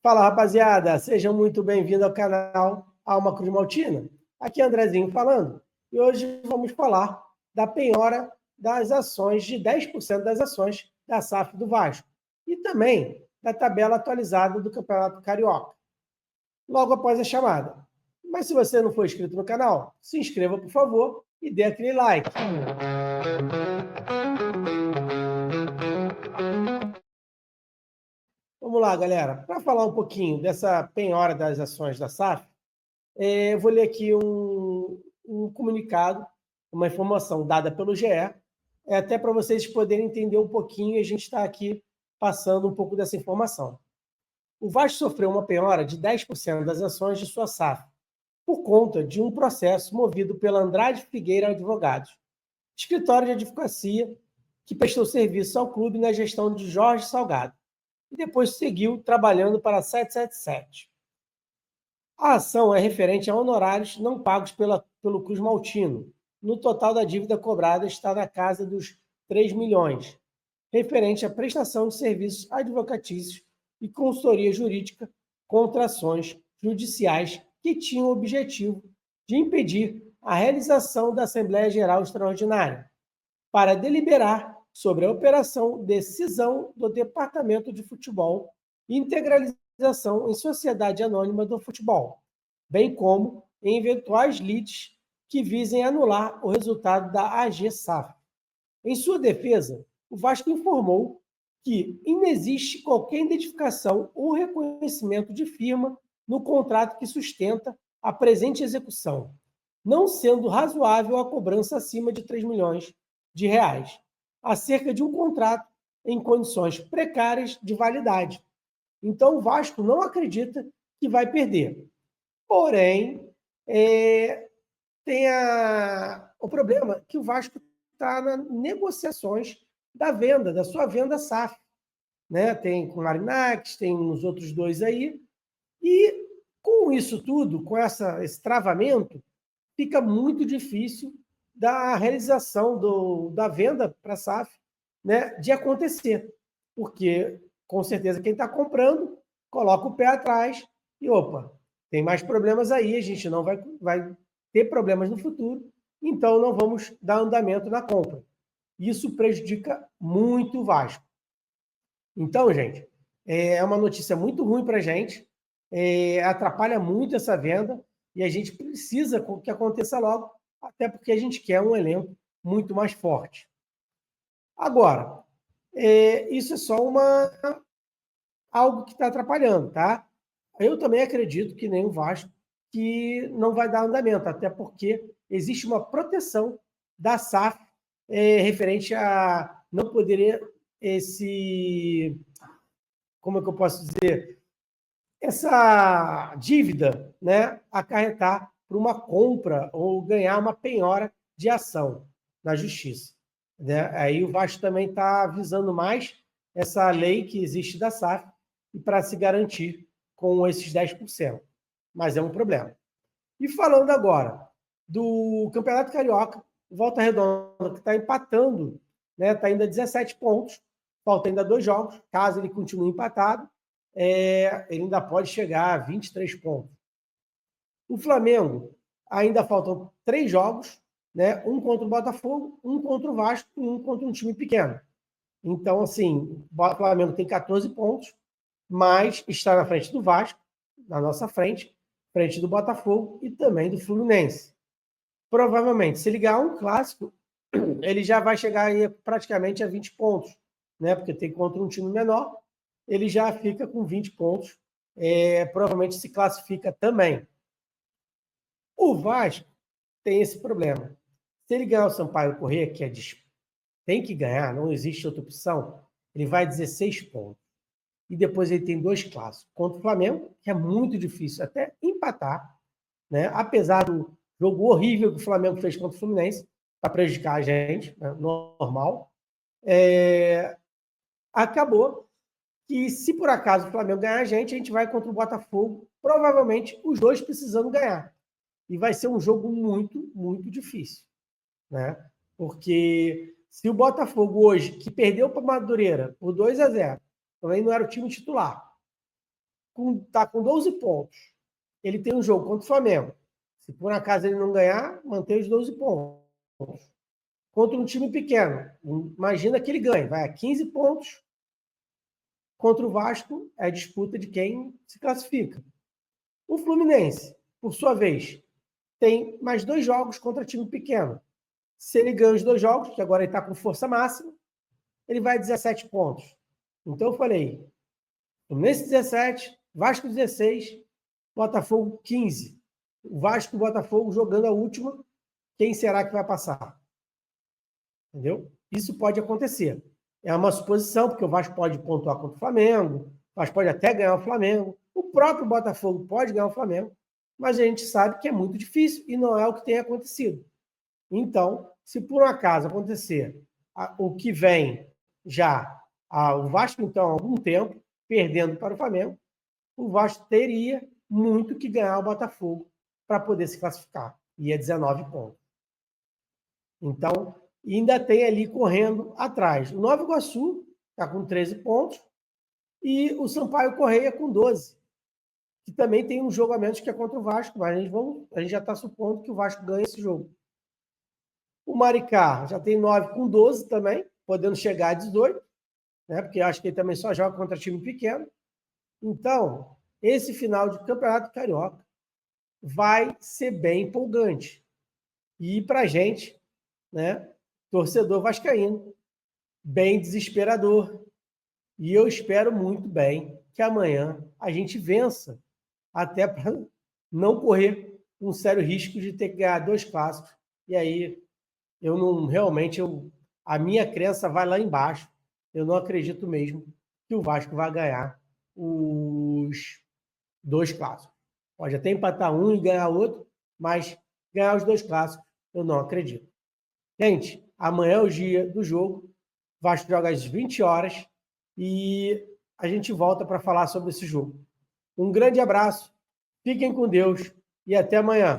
Fala, rapaziada! Sejam muito bem-vindos ao canal Alma Cruz Maltina. Aqui é Andrezinho falando. E hoje vamos falar da penhora das ações, de 10% das ações da SAF do Vasco. E também da tabela atualizada do Campeonato Carioca. Logo após a chamada. Mas se você não for inscrito no canal, se inscreva, por favor, e dê aquele like. Vamos lá, galera. Para falar um pouquinho dessa penhora das ações da SAF, eu vou ler aqui um comunicado, uma informação dada pelo GE, até para vocês poderem entender um pouquinho, e a gente está aqui passando um pouco dessa informação. O Vasco sofreu uma penhora de 10% das ações de sua SAF, por conta de um processo movido pela Andrade Figueira Advogados, escritório de advocacia que prestou serviço ao clube na gestão de Jorge Salgado, e depois seguiu trabalhando para a 777. A ação é referente a honorários não pagos pelo Cruz Maltino. No total da dívida cobrada está na casa dos 3 milhões, referente à prestação de serviços advocatícios e consultoria jurídica contra ações judiciais que tinham o objetivo de impedir a realização da Assembleia Geral Extraordinária, para deliberar sobre a operação de cisão do Departamento de Futebol e integralização em sociedade anônima do futebol, bem como em eventuais lides que visem anular o resultado da AG SAF. Em sua defesa, o Vasco informou que inexiste qualquer identificação ou reconhecimento de firma no contrato que sustenta a presente execução, não sendo razoável a cobrança acima de 3 milhões de reais, acerca de um contrato em condições precárias de validade. Então, o Vasco não acredita que vai perder. Porém, tem o problema que o Vasco está nas negociações da venda, da sua venda SAF. Né? Tem com o Marinax, tem os outros dois aí. E com isso tudo, com esse travamento, fica muito difícil da realização da venda para a SAF, né, de acontecer. Porque, com certeza, quem está comprando coloca o pé atrás e, opa, tem mais problemas aí, a gente não vai ter problemas no futuro, então não vamos dar andamento na compra. Isso prejudica muito o Vasco. Então, gente, é uma notícia muito ruim para a gente, atrapalha muito essa venda e a gente precisa que aconteça logo, até porque a gente quer um elenco muito mais forte. Agora, isso é só algo que está atrapalhando, tá? Eu também acredito que nem o Vasco que não vai dar andamento, até porque existe uma proteção da SAF referente a não poder como é que eu posso dizer, essa dívida, né, acarretar para uma compra ou ganhar uma penhora de ação na justiça. Né? Aí o Vasco também está visando mais essa lei que existe da SAF e para se garantir com esses 10%. Mas é um problema. E falando agora do Campeonato Carioca, o Volta Redonda, que está empatando, né, está ainda a 17 pontos, falta ainda 2 jogos, caso ele continue empatado, ele ainda pode chegar a 23 pontos. O Flamengo, ainda faltam 3 jogos, né? Um contra o Botafogo, um contra o Vasco e um contra um time pequeno. Então, assim, o Flamengo tem 14 pontos, mas está na frente do Vasco, na nossa frente do Botafogo e também do Fluminense. Provavelmente, se ele ganhar um clássico, ele já vai chegar aí praticamente a 20 pontos, né? Porque tem contra um time menor, ele já fica com 20 pontos, provavelmente se classifica também. O Vasco tem esse problema. Se ele ganhar o Sampaio Corrêa, que tem que ganhar, não existe outra opção, ele vai 16 pontos. E depois ele tem 2 clássicos. Contra o Flamengo, que é muito difícil até empatar, né? Apesar do jogo horrível que o Flamengo fez contra o Fluminense, para prejudicar a gente, né? Normal. Acabou que, se por acaso o Flamengo ganhar a gente vai contra o Botafogo, provavelmente os dois precisando ganhar. E vai ser um jogo muito, muito difícil. Né? Porque se o Botafogo hoje, que perdeu para o Madureira por 2-0, também não era o time titular, está com 12 pontos. Ele tem um jogo contra o Flamengo. Se por acaso ele não ganhar, mantém os 12 pontos. Contra um time pequeno, imagina que ele ganha, vai a 15 pontos. Contra o Vasco, é a disputa de quem se classifica. O Fluminense, por sua vez, tem mais 2 jogos contra time pequeno. Se ele ganha os 2 jogos, que agora ele está com força máxima, ele vai a 17 pontos. Então eu falei, nesse 17, Vasco 16, Botafogo 15. O Vasco e o Botafogo jogando a última, quem será que vai passar? Entendeu? Isso pode acontecer. É uma suposição, porque o Vasco pode pontuar contra o Flamengo, o Vasco pode até ganhar o Flamengo, o próprio Botafogo pode ganhar o Flamengo, mas a gente sabe que é muito difícil e não é o que tem acontecido. Então, se por um acaso acontecer o que vem já, o Vasco, então, há algum tempo, perdendo para o Flamengo, o Vasco teria muito que ganhar o Botafogo para poder se classificar. E é 19 pontos. Então, ainda tem ali correndo atrás. O Nova Iguaçu está com 13 pontos e o Sampaio Corrêa com 12, que também tem um jogo a menos que é contra o Vasco, mas a gente já está supondo que o Vasco ganha esse jogo. O Maricá já tem 9 com 12 também, podendo chegar a 18, né? Porque acho que ele também só joga contra time pequeno. Então, esse final de Campeonato Carioca vai ser bem empolgante. E para a gente, né, torcedor vascaíno, bem desesperador. E eu espero muito bem que amanhã a gente vença, até para não correr um sério risco de ter que ganhar 2 clássicos. E aí, eu não realmente, a minha crença vai lá embaixo. Eu não acredito mesmo que o Vasco vai ganhar os 2 clássicos. Pode até empatar um e ganhar outro, mas ganhar os 2 clássicos, eu não acredito. Gente, amanhã é o dia do jogo. Vasco joga às 20 horas e a gente volta para falar sobre esse jogo. Um grande abraço, fiquem com Deus e até amanhã.